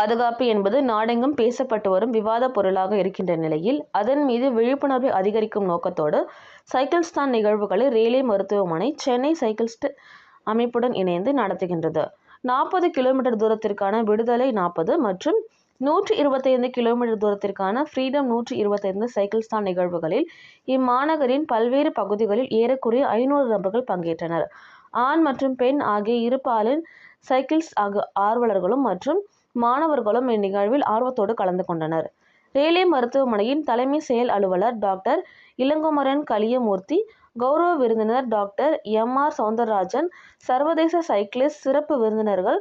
பாதுகாப்பு என்பது நாடெங்கும் பேசப்பட்டு வரும் விவாத பொருளாக இருக்கின்ற நிலையில் அதன் மீது விழிப்புணர்வை அதிகரிக்கும் நோக்கத்தோடு சைக்கிள்ஸ்தான் நிகழ்வுகளை ரேலே மருத்துவமனை சென்னை சைக்கிளிஸ்ட் அமைப்புடன் இணைந்து நடத்துகின்றது. 40 கிலோமீட்டர் தூரத்திற்கான விடுதலை 40 மற்றும் 125 கிலோமீட்டர் தூரத்திற்கான ஃப்ரீடம் 125 சைக்கிள்ஸ்தான் நிகழ்வுகளில் இம்மாநகரின் பல்வேறு பகுதிகளில் ஏறக்குறைய 500 நபர்கள் பங்கேற்றனர். ஆண் மற்றும் பெண் ஆகிய இரு பாலின் சைக்கிள்ஸ் ஆர்வலர்களும் மற்றும் மாணவர்களும் இந்நிகழ்வில் ஆர்வத்தோடு கலந்து கொண்டனர். ரேலே மருத்துவமனையின் தலைமை செயல் அலுவலர் டாக்டர் இளங்குமரன் கலியமூர்த்தி, கௌரவ விருந்தினர் டாக்டர் எம்.ஆர். சௌந்தரராஜன், சர்வதேச சைக்கிளிஸ்ட் சிறப்பு விருந்தினர்கள்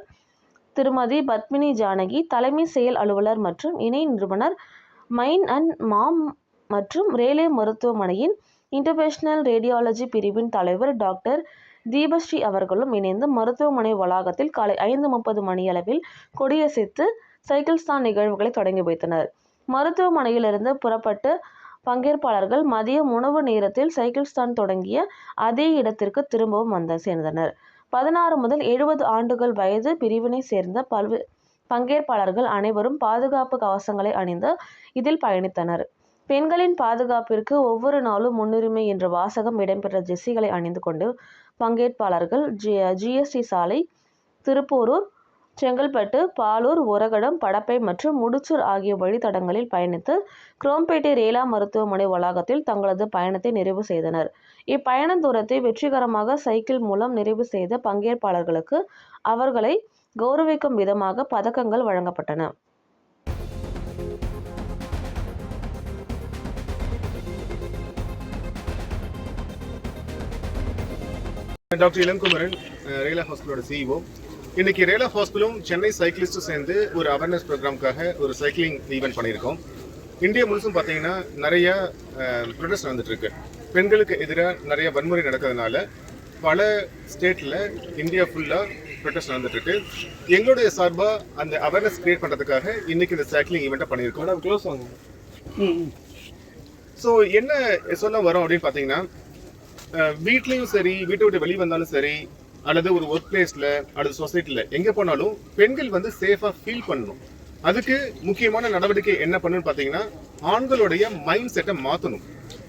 திருமதி பத்மினி ஜானகி, தலைமை செயல் அலுவலர் மற்றும் இணை நிறுவனர் மைன் அண்ட் மாம் மற்றும் ரேலே மருத்துவமனையின் இன்டர்வென்ஷனல் ரேடியாலஜி பிரிவின் தலைவர் டாக்டர் தீபஸ்ரீ அவர்களும் இணைந்து மருத்துவமனை வளாகத்தில் காலை 5:30 மணியளவில் கொடியசைத்து சைக்கிள்ஸ்தான் நிகழ்வுகளை தொடங்கி வைத்தனர். மருத்துவமனையிலிருந்து புறப்பட்டு பங்கேற்பாளர்கள் மதியம் உணவு நேரத்தில் சைக்கிள்ஸ்தான் தொடங்கிய அதே இடத்திற்கு திரும்பவும் வந்து சேர்ந்தனர். 16 முதல் 70 ஆண்டுகள் வயது பிரிவினை சேர்ந்த பங்கேற்பாளர்கள் அனைவரும் பாதுகாப்பு கவசங்களை அணிந்து இதில் பயணித்தனர். பெண்களின் பாதுகாப்பிற்கு ஒவ்வொரு நாளும் முன்னுரிமை என்ற வாசகம் இடம்பெற்ற ஜெர்சிகளை அணிந்து கொண்டு பங்கேற்பாளர்கள் ஜிஎஸ்டி சாலை, திருப்போரூர், செங்கல்பட்டு, பாலூர், ஒரகடம், படப்பை மற்றும் முடிச்சூர் ஆகிய வழித்தடங்களில் பயணித்து குரோம்பேட்டை ரேலா மருத்துவமனை வளாகத்தில் தங்களது பயணத்தை நிறைவு செய்தனர். இப்பயண தூரத்தை வெற்றிகரமாக சைக்கிள் மூலம் நிறைவு செய்த பங்கேற்பாளர்களுக்கு அவர்களை கௌரவிக்கும் விதமாக பதக்கங்கள் வழங்கப்பட்டன. டாக்டர் இளங்குமரன், ரேலா ஹாஸ்பிட்டலோட சிஇஓ. இன்னைக்கு ரேலா ஹாஸ்பிட்டலும் சென்னை சைக்கிளிஸ்டும் சேர்ந்து ஒரு அவேர்னஸ் ப்ரோக்ராம்காக ஒரு சைக்கிளிங் ஈவெண்ட் பண்ணியிருக்கோம். இந்தியா முழுசும் பார்த்தீங்கன்னா நிறைய ப்ரொடெஸ்ட் நடந்துட்டு இருக்கு. பெண்களுக்கு எதிராக நிறைய வன்முறை நடக்கிறதுனால பல ஸ்டேட்டில் இந்தியா ஃபுல்லாக ப்ரொடெஸ்ட் நடந்துட்டு இருக்கு. எங்களுடைய சார்பாக அந்த அவேர்னஸ் கிரியேட் பண்ணுறதுக்காக இன்னைக்கு இந்த சைக்கிளிங் ஈவெண்ட்டை பண்ணியிருக்கோம். ஸோ என்ன சொல்ல வரோம் அப்படின்னு பார்த்தீங்கன்னா, வீட்லேயும் சரி, வீட்டை விட்டு வெளியே வந்தாலும் சரி, அல்லது ஒரு ஒர்க் பிளேஸில் அல்லது சொசைட்டியில் எங்கே போனாலும் பெண்கள் வந்து சேஃபாக ஃபீல் பண்ணணும். அதுக்கு முக்கியமான நடவடிக்கை என்ன பண்ணணும்னு பார்த்தீங்கன்னா, ஆண்களுடைய மைண்ட் செட்டை மாற்றணும்.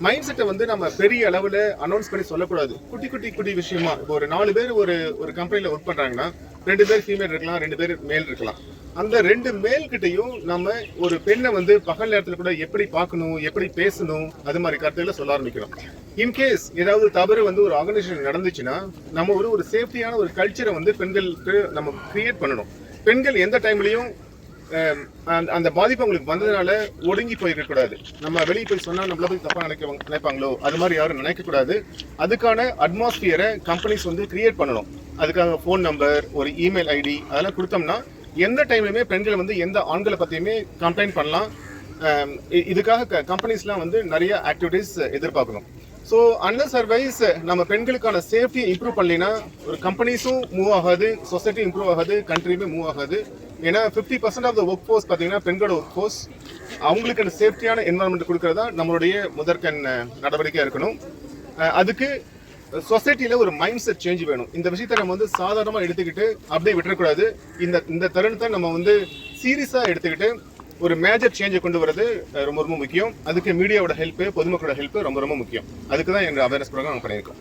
மைண்ட் செட்டை வந்து நம்ம பெரிய அளவில் அனௌன்ஸ் பண்ணி சொல்லக்கூடாது. குட்டி விஷயமா, இப்போ ஒரு 4 பேர் ஒரு கம்பெனியில் ஒர்க் பண்ணுறாங்கன்னா 2 பேர் ஃபீமேல் இருக்கலாம், 2 பேர் மேல் இருக்கலாம். அந்த 2 மேல் கிட்டையும் நம்ம ஒரு பெண்ணை வந்து பகல் நேரத்தில் கூட எப்படி பார்க்கணும், எப்படி பேசணும், அது மாதிரி கருத்துக்களை சொல்ல ஆரம்பிக்கணும். இன்கேஸ் ஏதாவது தவறு வந்து ஒரு ஆர்கனைசேஷன் நடந்துச்சுன்னா நம்ம ஒரு சேஃப்டியான ஒரு கல்ச்சரை வந்து பெண்களுக்கு நம்ம கிரியேட் பண்ணணும். பெண்கள் எந்த டைம்லையும் அந்த பாதிப்பு அவங்களுக்கு வந்ததுனால ஒடுங்கி போயிருக்க கூடாது. நம்ம வெளியே போய் சொன்னா நம்மள போய் தப்பா நினைப்பாங்களோ, அது மாதிரி யாரும் நினைக்க கூடாது. அதுக்கான அட்மாஸ்பியரை கம்பெனிஸ் வந்து கிரியேட் பண்ணணும். அதுக்காக ஃபோன் நம்பர், ஒரு இமெயில் ஐடி அதெல்லாம் கொடுத்தோம்னா எந்த டைம்லையுமே பெண்கள் வந்து எந்த ஆண்களை பற்றியுமே கம்ப்ளைண்ட் பண்ணலாம். இதுக்காக கம்பெனிஸ்லாம் வந்து நிறைய ஆக்டிவிட்டீஸ் எதிர்பார்க்கணும். ஸோ அன்அதர்வைஸ் நம்ம பெண்களுக்கான சேஃப்டியை இம்ப்ரூவ் பண்ணலைன்னா ஒரு கம்பெனிஸும் மூவ் ஆகாது, சொசைட்டியும் இம்ப்ரூவ் ஆகாது, கண்ட்ரியுமே மூவ் ஆகாது. ஏன்னா 50% ஆஃப் த ஒர்க் ஃபோர்ஸ் பார்த்தீங்கன்னா பெண்களோட ஒர்க் ஃபோர்ஸ். அவங்களுக்கு அந்த சேஃப்டியான என்வரான்மெண்ட் கொடுக்கறதா நம்மளுடைய முதற்கண் நடவடிக்கையாக இருக்கணும். அதுக்கு சொசைட்டியில் ஒரு மைண்ட் செட் சேஞ்ச் வேணும். இந்த விஷயத்தை நம்ம வந்து சாதாரணமாக எடுத்துக்கிட்டு அப்படியே விட்டுறக்கூடாது. இந்த தருணத்தை நம்ம வந்து சீரியஸாக எடுத்துக்கிட்டு ஒரு மேஜர் சேஞ்சை கொண்டு வரது ரொம்ப முக்கியம். அதுக்கு மீடியாவோட ஹெல்ப்பு, பொதுமக்களோட ஹெல்ப்பு ரொம்ப முக்கியம். அதுக்கு தான் எங்கள் அவேர்னஸ் ப்ரோக்ராம் பண்ணியிருக்கோம்.